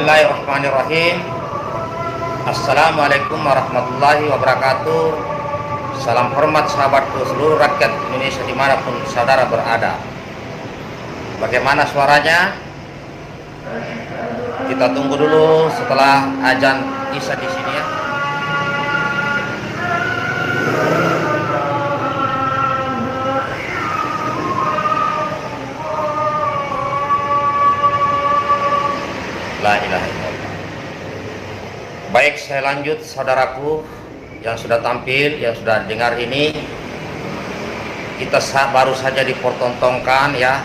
Bismillahirrahmanirrahim. Assalamualaikum warahmatullahi wabarakatuh. Salam hormat sahabatku seluruh rakyat Indonesia dimanapun saudara berada. Bagaimana suaranya? Kita tunggu dulu setelah azan isya di sini ya. La ilaha illallah. Baik, saya lanjut saudaraku yang sudah tampil, yang sudah dengar ini. Kita baru saja dipertontonkan ya,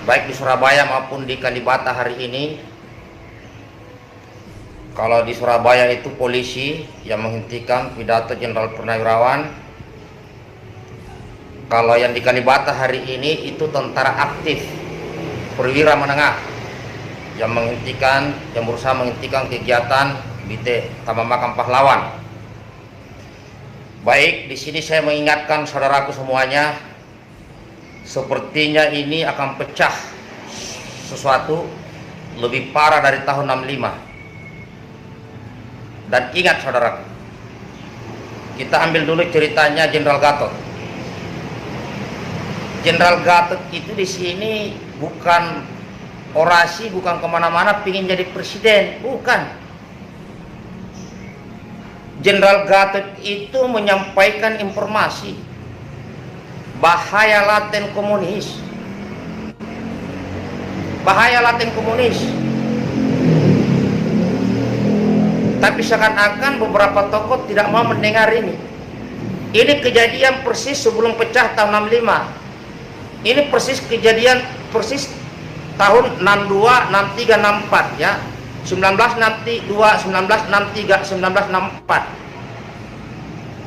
baik di Surabaya maupun di Kalibata hari ini. Kalau di Surabaya itu polisi yang menghentikan pidato Jenderal Purnawirawan. Kalau yang di Kalibata hari ini itu tentara aktif perwira menengah yang menghentikan, yang berusaha menghentikan kegiatan BT Taman Makam Pahlawan. Baik, di sini saya mengingatkan saudaraku semuanya, sepertinya ini akan pecah sesuatu lebih parah dari tahun 65. Dan ingat saudaraku, kita ambil dulu ceritanya Jenderal Gatot. Jenderal Gatot itu di sini bukan orasi, bukan kemana-mana pingin jadi presiden, bukan. Jenderal Gatot itu menyampaikan informasi bahaya laten komunis, bahaya laten komunis. Tapi seakan-akan beberapa tokoh tidak mau mendengar ini. Ini kejadian persis sebelum pecah tahun 65. Ini persis kejadian persis tahun 62, 63, 64 ya. 1962, 1963, 1964.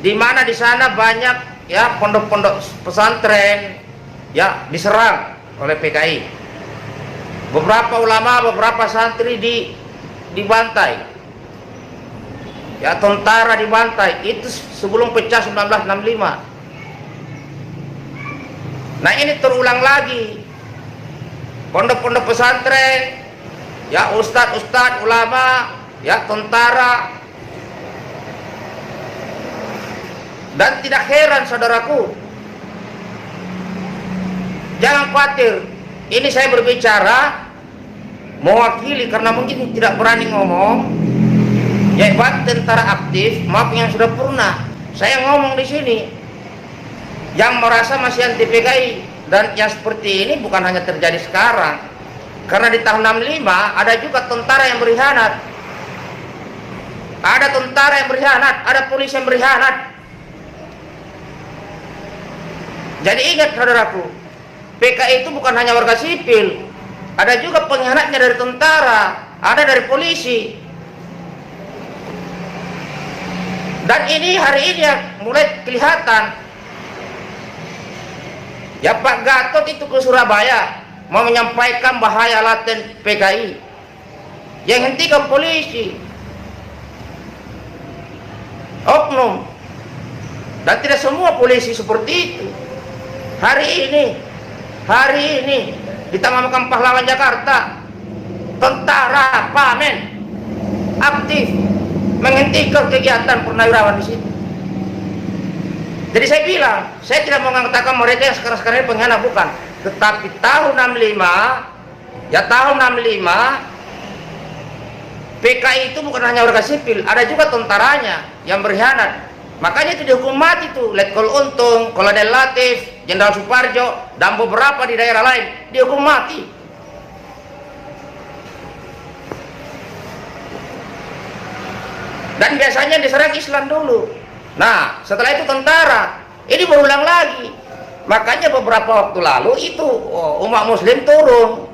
Di mana di sana banyak ya pondok-pondok pesantren ya diserang oleh PKI. Beberapa ulama, beberapa santri dibantai. Ya, tentara dibantai. Itu sebelum pecah 1965. Nah, ini terulang lagi. Pondok-pondok pesantren, ya ustadz-ustadz, ulama, ya tentara. Dan tidak heran saudaraku, jangan khawatir, ini saya berbicara mewakili karena mungkin tidak berani ngomong, ya buat tentara aktif maupun yang sudah purna. Saya ngomong di sini, yang merasa masih anti PKI. Dan yang seperti ini bukan hanya terjadi sekarang, karena di tahun 65 ada juga tentara yang berkhianat, ada tentara yang berkhianat, ada polisi yang berkhianat. Jadi ingat saudaraku, PKI itu bukan hanya warga sipil, ada juga pengkhianatnya dari tentara, ada dari polisi. Dan ini hari ini yang mulai kelihatan. Ya, Pak Gatot itu ke Surabaya mau menyampaikan bahaya laten PKI yang hentikan polisi, oknum, dan tidak semua polisi seperti itu. Hari ini di Taman Makam Pahlawan Jakarta, tentara Pamen aktif menghentikan kegiatan purnawirawan di situ. Jadi saya bilang, saya tidak mau mengatakan mereka yang sekarang-sekarang ini pengkhianat, bukan. Tetapi tahun 65, ya tahun 65, PKI itu bukan hanya warga sipil, ada juga tentaranya yang berkhianat. Makanya itu dihukum mati tuh, Letkol Untung, Kolonel Latif, Jenderal Suparjo, dan beberapa di daerah lain dihukum mati. Dan biasanya diserang Islam dulu. Nah, setelah itu tentara. Ini berulang lagi. Makanya beberapa waktu lalu itu umat muslim turun.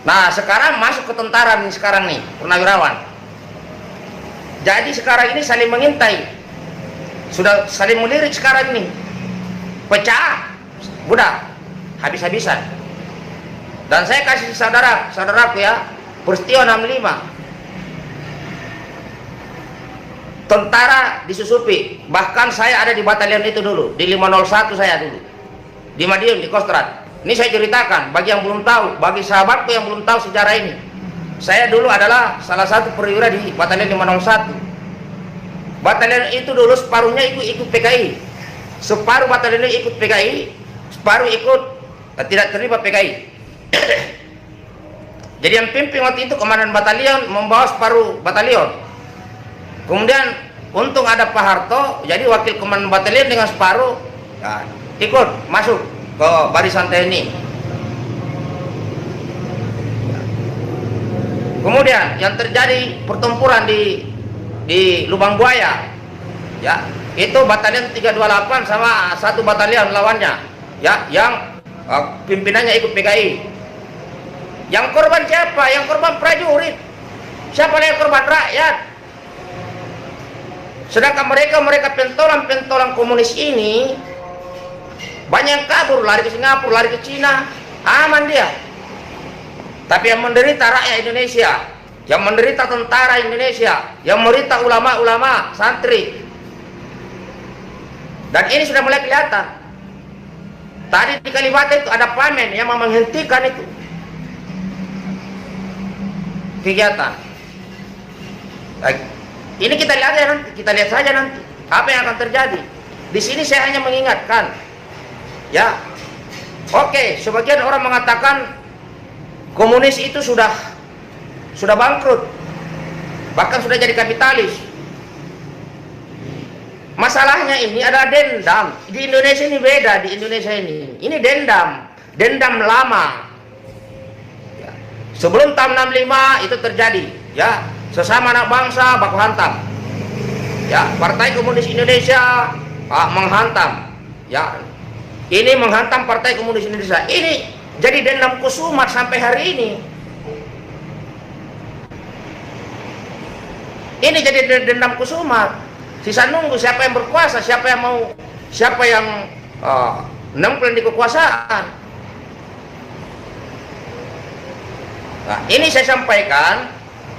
Nah, sekarang masuk ke tentara nih sekarang nih, purnawirawan. Jadi sekarang ini saling mengintai. Sudah saling melirik sekarang ini. Pecah. Udah habis-habisan. Dan saya kasih saudaraku ya, peristiwa 65. Tentara disusupi, bahkan saya ada di batalion itu dulu, di 501 saya dulu, di Madiun, di Kostrad. Ini saya ceritakan bagi yang belum tahu, bagi sahabatku yang belum tahu sejarah ini. saya dulu adalah salah satu perwira di Batalion 501. Batalion itu dulu separuhnya ikut PKI, separuh batalionnya ikut PKI, separuh ikut tidak terlibat PKI. Jadi yang pimpin waktu itu komandan batalion membawa separuh batalion. Kemudian untung ada Pak Harto, jadi wakil komandan batalion dengan separuh ya, ikut masuk ke barisan TNI. Kemudian yang terjadi pertempuran di Lubang Buaya, ya itu batalion 328 sama satu batalion lawannya, ya yang pimpinannya ikut PKI. Yang korban siapa? Yang korban prajurit. Siapa yang korban? Rakyat. Sedangkan mereka pentolan komunis ini banyak yang kabur, lari ke Singapura, lari ke Cina, aman dia. Tapi yang menderita rakyat Indonesia, yang menderita tentara Indonesia, yang menderita ulama-ulama, santri. Dan ini sudah mulai kelihatan. Tadi di Kalibata itu ada pamen yang menghentikan itu kegiatan. Ini kita lihat ya nanti, kita lihat saja nanti apa yang akan terjadi. Di sini saya hanya mengingatkan, ya. Oke, sebagian orang mengatakan komunis itu sudah bangkrut, bahkan sudah jadi kapitalis. Masalahnya ini adalah dendam. Di Indonesia ini beda, di Indonesia ini dendam lama. Ya. Sebelum tahun 65 itu terjadi, ya, sesama anak bangsa baku hantam. Ya, Partai Komunis Indonesia menghantam. Ya, ini menghantam Partai Komunis Indonesia. Ini jadi dendam kusumat sampai hari ini. Ini jadi dendam kusumat. Sisa nunggu siapa yang berkuasa, siapa yang nempel di kekuasaan. Nah, ini saya sampaikan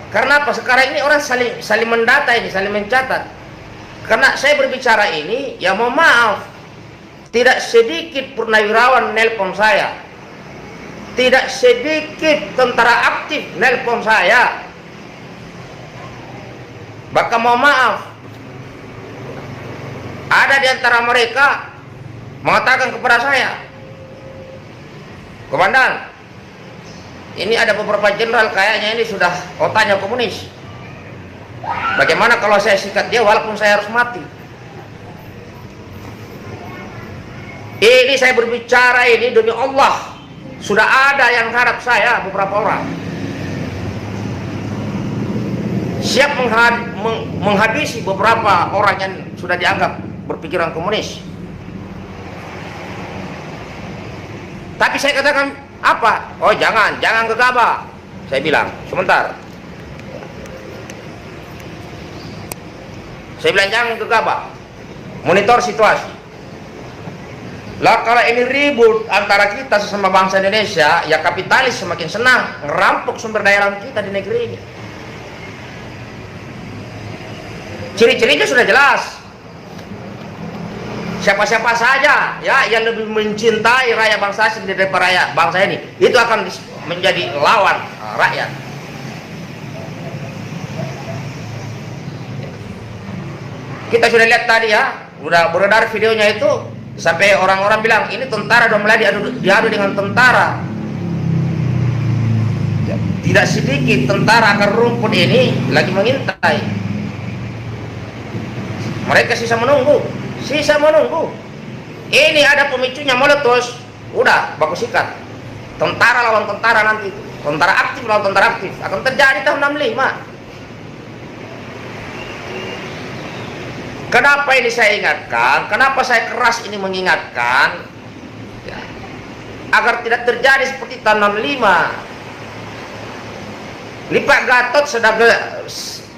karena apa? Sekarang ini orang saling mendata ini, saling mencatat. Karena saya berbicara ini, ya mohon maaf, tidak sedikit purnawirawan nelpon saya. Tidak sedikit tentara aktif nelpon saya. Bahkan mohon maaf, ada di antara mereka mengatakan kepada saya, "Komandan, ini ada beberapa jenderal kayaknya ini sudah otaknya komunis. Bagaimana kalau saya sikat dia walaupun saya harus mati?" Ini saya berbicara ini demi Allah. Sudah ada yang harap saya, beberapa orang siap menghabisi beberapa orang yang sudah dianggap berpikiran komunis. Tapi saya katakan apa? Oh jangan gegabah. Saya bilang, sebentar. Saya bilang jangan gegabah. Monitor situasi. Lah kalau ini ribut antara kita sesama bangsa Indonesia, ya kapitalis semakin senang ngerampok sumber daya alam kita di negeri ini. Ciri-cirinya sudah jelas. Siapa-siapa saja ya yang lebih mencintai rakyat bangsa asing daripada rakyat bangsa ini, itu akan menjadi lawan rakyat. Kita sudah lihat tadi ya, udah beredar videonya itu, sampai orang-orang bilang ini tentara udah mulai diadu dengan tentara. Tidak sedikit tentara akar rumput ini lagi mengintai. Mereka sisa menunggu. Ini ada pemicunya meletus, udah baku sikat. Tentara lawan tentara nanti, tentara aktif lawan tentara aktif akan terjadi tahun 65. Kenapa ini saya ingatkan? Kenapa saya keras ini mengingatkan? Ya, agar tidak terjadi seperti tahun 65. Pak Gatot sedang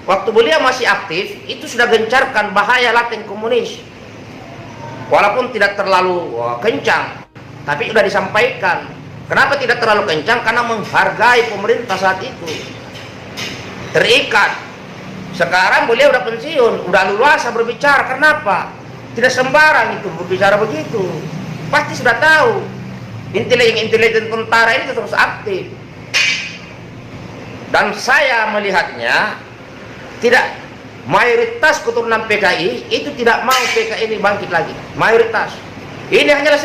waktu beliau masih aktif, itu sudah gencarkan bahaya laten komunis. Walaupun tidak terlalu kencang, tapi sudah disampaikan. Kenapa tidak terlalu kencang? Karena menghargai pemerintah saat itu. Terikat. Sekarang beliau udah pensiun, udah leluasa berbicara. Kenapa? Tidak sembarang itu berbicara begitu. Pasti sudah tahu. Intelijen tentara ini terus aktif. Dan saya melihatnya tidak, mayoritas keturunan PKI itu tidak mau PKI ini bangkit lagi. Mayoritas. Ini hanyalah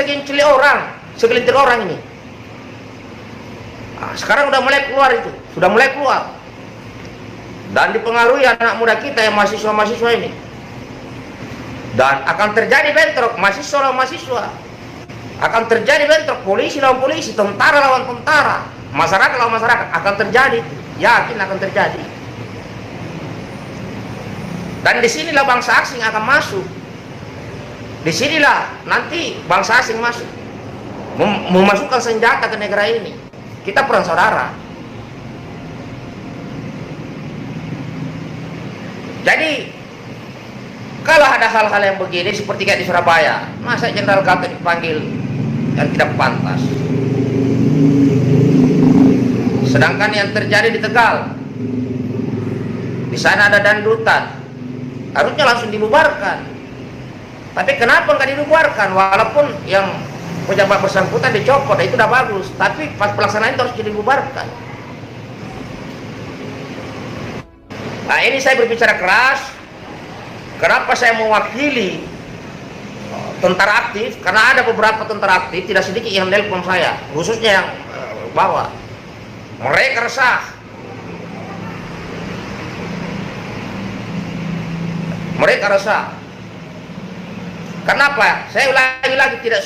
segelintir orang ini. Nah, sekarang udah mulai keluar itu, sudah mulai keluar. Dan dipengaruhi anak muda kita yang mahasiswa-mahasiswa ini. Dan akan terjadi bentrok mahasiswa lawan mahasiswa. Akan terjadi bentrok polisi lawan polisi, tentara lawan tentara, masyarakat lawan masyarakat. Akan terjadi, yakin akan terjadi. Dan disinilah bangsa asing akan masuk. Disinilah nanti bangsa asing masuk, memasukkan senjata ke negara ini. Kita perang saudara. Jadi kalau ada hal-hal yang begini seperti kayak di Surabaya, masa Jenderal Gatot dipanggil yang tidak pantas. Sedangkan yang terjadi di Tegal, di sana ada dandutan, harusnya langsung dibubarkan. Tapi kenapa nggak dibubarkan? Walaupun yang pejabat bersangkutan dicopot, itu udah bagus. Tapi pas pelaksanaan itu harus dibubarkan. Nah, ini saya berbicara keras. Kenapa saya mewakili tentara aktif? Karena ada beberapa tentara aktif, tidak sedikit yang nelpon saya, khususnya yang bawah. Mereka resah. Mereka resah. Kenapa? Saya ulangi lagi, tidak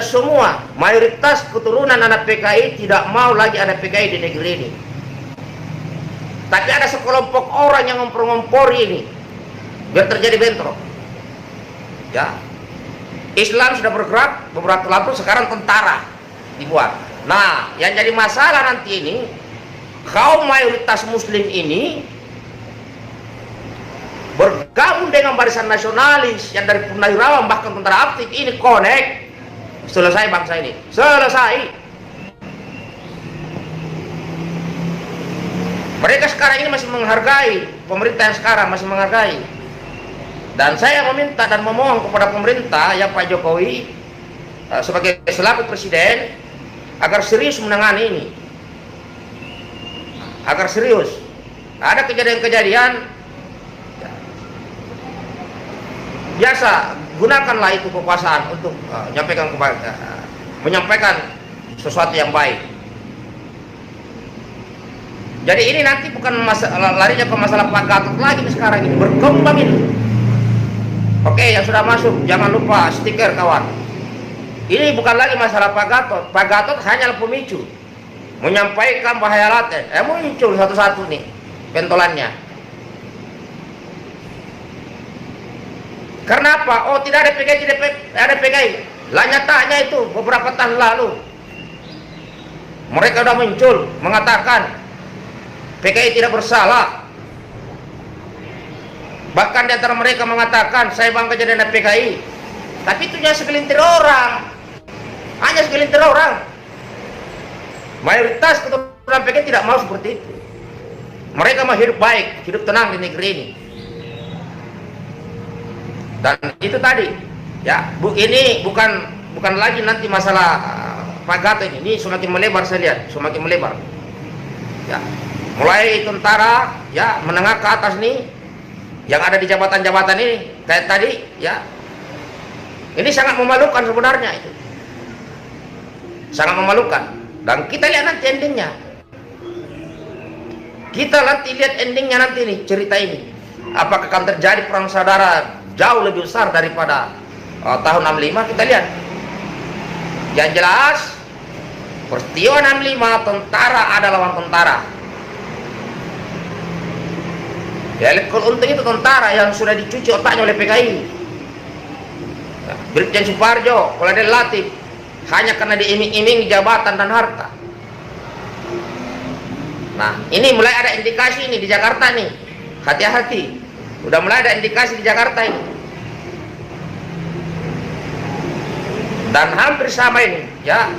semua mayoritas keturunan anak PKI tidak mau lagi ada PKI di negeri ini. Tapi ada sekelompok orang yang ngompor-ngompori ini biar terjadi bentrok. Ya, Islam sudah bergerak beberapa lalu, sekarang tentara dibuat. Nah, yang jadi masalah nanti ini, kaum mayoritas Muslim ini bergabung dengan barisan nasionalis yang dari purnawirawan bahkan tentara aktif ini connect. Selesai bangsa ini, selesai. Mereka sekarang ini masih menghargai, pemerintah yang sekarang masih menghargai. Dan saya meminta dan memohon kepada pemerintah ya Pak Jokowi sebagai selaku presiden agar serius menangani ini, agar serius. Ada kejadian-kejadian biasa, gunakanlah itu kekuasaan untuk menyampaikan sesuatu yang baik. Jadi ini nanti bukan larinya ke masalah Pak Gatot lagi nih, sekarang ini berkembang ini. Oke, yang sudah masuk jangan lupa stiker kawan. Ini bukan lagi masalah Pak Gatot. Pak Gatot hanyalah pemicu, menyampaikan bahaya laten. Muncul satu-satu nih pentolannya. Karena apa? Oh, tidak ada PKI, tidak ada PKI. Lah nyatanya itu beberapa tahun lalu mereka sudah muncul mengatakan PKI tidak bersalah. Bahkan di antara mereka mengatakan saya bangga jadi anak PKI. Tapi itu hanya segelintir orang. Hanya segelintir orang. Mayoritas keturunan PKI tidak mau seperti itu. Mereka mau hidup baik, hidup tenang di negeri ini. Dan itu tadi, ya, ini bukan lagi nanti masalah Pak Gatot ini semakin melebar, saya lihat semakin melebar. Ya, mulai tentara, ya, menengah ke atas nih, yang ada di jabatan-jabatan ini, kayak tadi, ya, ini sangat memalukan sebenarnya itu, sangat memalukan. Dan kita lihat nanti endingnya, kita nanti lihat endingnya nanti nih cerita ini, apakah akan terjadi perang saudara jauh lebih besar daripada tahun 65. Kita lihat. Yang jelas peristiwa 65 tentara ada lawan tentara. Ya, Letkol Untung itu tentara yang sudah dicuci otaknya oleh PKI. Brigjen Suparjo, Kolonel Latif, hanya karena diiming-iming jabatan dan harta. Nah, ini mulai ada indikasi ini di Jakarta nih. Hati-hati. Udah mulai ada indikasi di Jakarta ini. Dan hampir sama ini, ya.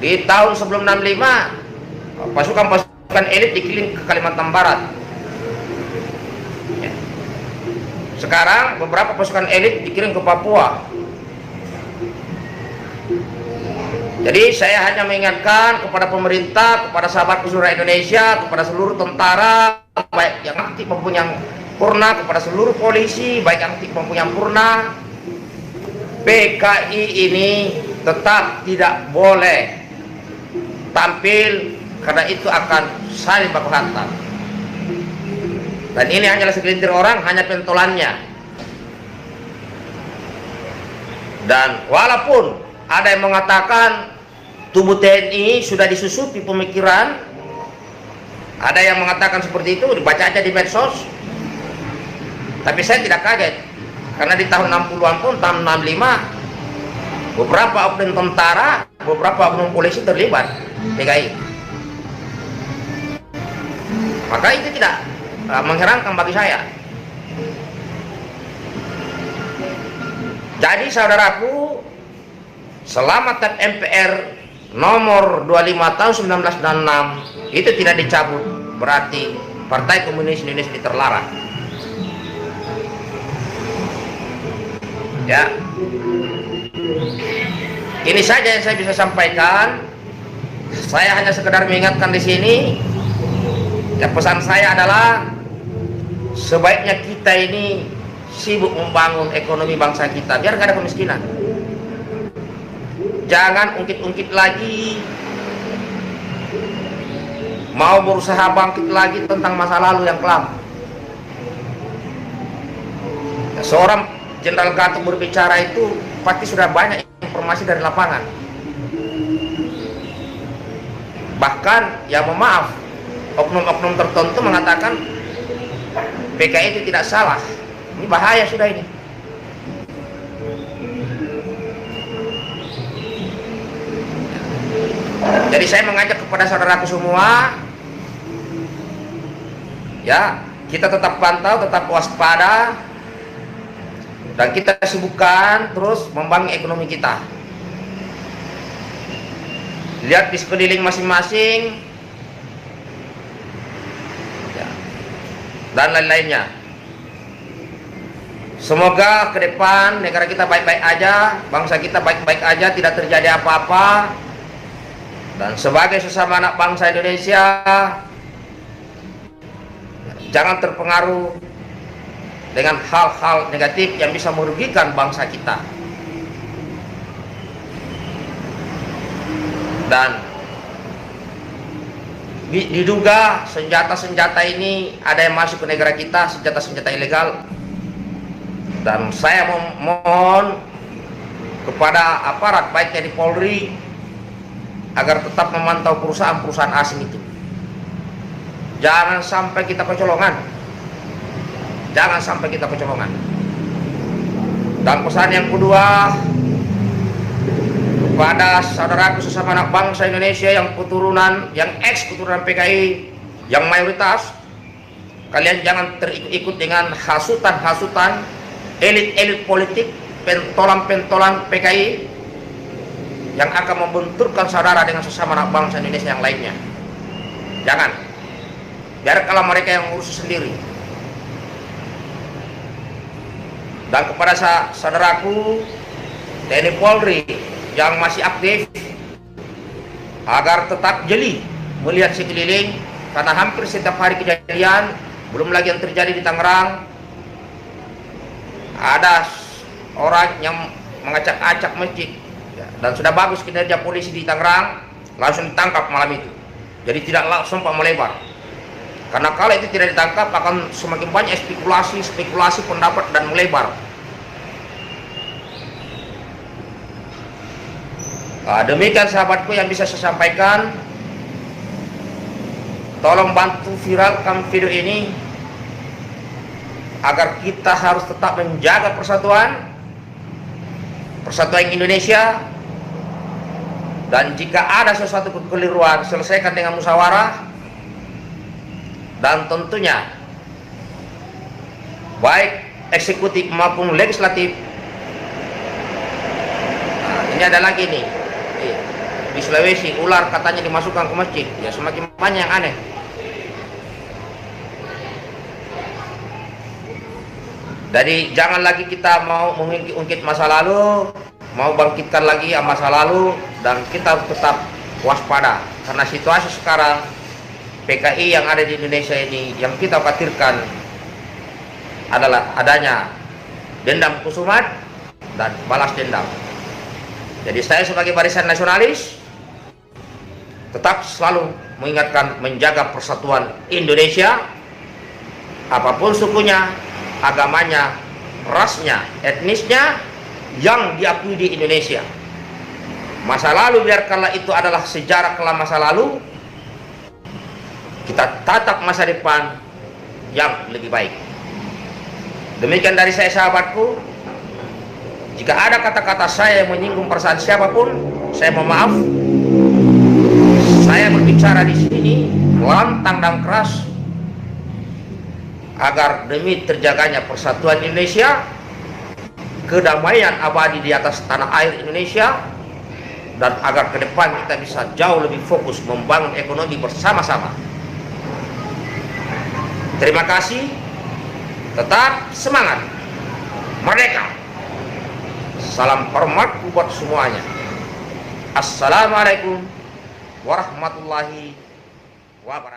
Di tahun sebelum 65, pasukan-pasukan elit dikirim ke Kalimantan Barat. Ya. Sekarang beberapa pasukan elit dikirim ke Papua. Jadi saya hanya mengingatkan kepada pemerintah, kepada sahabat seluruh Indonesia, kepada seluruh tentara, baik yang aktif maupun yang purna, kepada seluruh polisi, baik yang aktif maupun yang purna, PKI ini tetap tidak boleh tampil, karena itu akan saling baku hantam. Dan ini hanyalah segelintir orang, hanya pentolannya. Dan walaupun ada yang mengatakan tubuh TNI sudah disusupi pemikiran, ada yang mengatakan seperti itu, dibaca aja di medsos. Tapi saya tidak kaget, karena di tahun 60-an pun, tahun 65, beberapa oknum tentara, beberapa oknum polisi terlibat PKI. Maka itu tidak mengherankan bagi saya. Jadi saudaraku, selama TAP MPR nomor 25 tahun 1996 itu tidak dicabut, berarti Partai Komunis Indonesia terlarang. Ya, ini saja yang saya bisa sampaikan. Saya hanya sekedar mengingatkan di sini. Ya, pesan saya adalah sebaiknya kita ini sibuk membangun ekonomi bangsa kita biar gak ada kemiskinan. Jangan ungkit-ungkit lagi, mau berusaha bangkit lagi tentang masa lalu yang kelam. Ya, seorang Jenderal Gatot berbicara itu pasti sudah banyak informasi dari lapangan. Bahkan, ya mohon maaf, oknum-oknum tertentu mengatakan PKI itu tidak salah. Ini bahaya sudah ini. Jadi saya mengajak kepada saudaraku semua, ya, kita tetap pantau, tetap waspada, dan kita sibukkan terus membangun ekonomi kita. Lihat di sekeliling masing-masing, ya, dan lain-lainnya. Semoga ke depan negara kita baik-baik aja, bangsa kita baik-baik aja, tidak terjadi apa-apa. Dan sebagai sesama anak bangsa Indonesia, jangan terpengaruh dengan hal-hal negatif yang bisa merugikan bangsa kita. Dan diduga senjata-senjata ini ada yang masuk ke negara kita, senjata-senjata ilegal. Dan saya mohon kepada aparat baik dari Polri agar tetap memantau perusahaan-perusahaan asing itu. Jangan sampai kita kecolongan. Jangan sampai kita kecolongan. Dan pesan yang kedua, kepada saudaraku sesama anak bangsa Indonesia yang keturunan, yang ex-keturunan PKI, yang mayoritas, kalian jangan terikut-ikut dengan hasutan-hasutan elit-elit politik, pentolan-pentolan PKI yang akan membenturkan saudara dengan sesama anak bangsa Indonesia yang lainnya. Jangan. Biarkanlah mereka yang ngurus sendiri. Dan kepada saudaraku TNI Polri yang masih aktif, agar tetap jeli melihat sekeliling, karena hampir setiap hari kejadian, belum lagi yang terjadi di Tangerang, ada orang yang mengacak-acak masjid. Dan sudah bagus kinerja polisi di Tangerang, langsung ditangkap malam itu. Jadi tidak langsung melebar. Karena kalau itu tidak ditangkap, akan semakin banyak spekulasi pendapat dan melebar. Nah, demikian sahabatku yang bisa saya sampaikan. Tolong bantu viralkan video ini, agar kita harus tetap menjaga persatuan Indonesia. Dan jika ada sesuatu kekeliruan, selesaikan dengan musyawarah. Dan tentunya baik eksekutif maupun legislatif. Nah, ini ada lagi nih, di Sulawesi ular katanya dimasukkan ke masjid. Ya, semakin banyak yang aneh. Jadi jangan lagi kita mau mengungkit masa lalu, mau bangkitkan lagi masa lalu, dan kita harus tetap waspada karena situasi sekarang PKI yang ada di Indonesia ini yang kita khawatirkan adalah adanya dendam kusumat dan balas dendam. Jadi saya sebagai barisan nasionalis tetap selalu mengingatkan menjaga persatuan Indonesia, apapun sukunya, agamanya, rasnya, etnisnya yang diakui di Indonesia. Masa lalu biarkanlah itu adalah sejarah kelam masa lalu, kita tatap masa depan yang lebih baik. Demikian dari saya, sahabatku. Jika ada kata-kata saya yang menyinggung perasaan siapapun, saya mohon maaf. Saya berbicara di sini lantang dan keras agar demi terjaganya persatuan Indonesia, kedamaian abadi di atas tanah air Indonesia, dan agar ke depan kita bisa jauh lebih fokus membangun ekonomi bersama-sama. Terima kasih, tetap semangat, merdeka. Salam hormat buat semuanya. Assalamualaikum warahmatullahi wabarakatuh.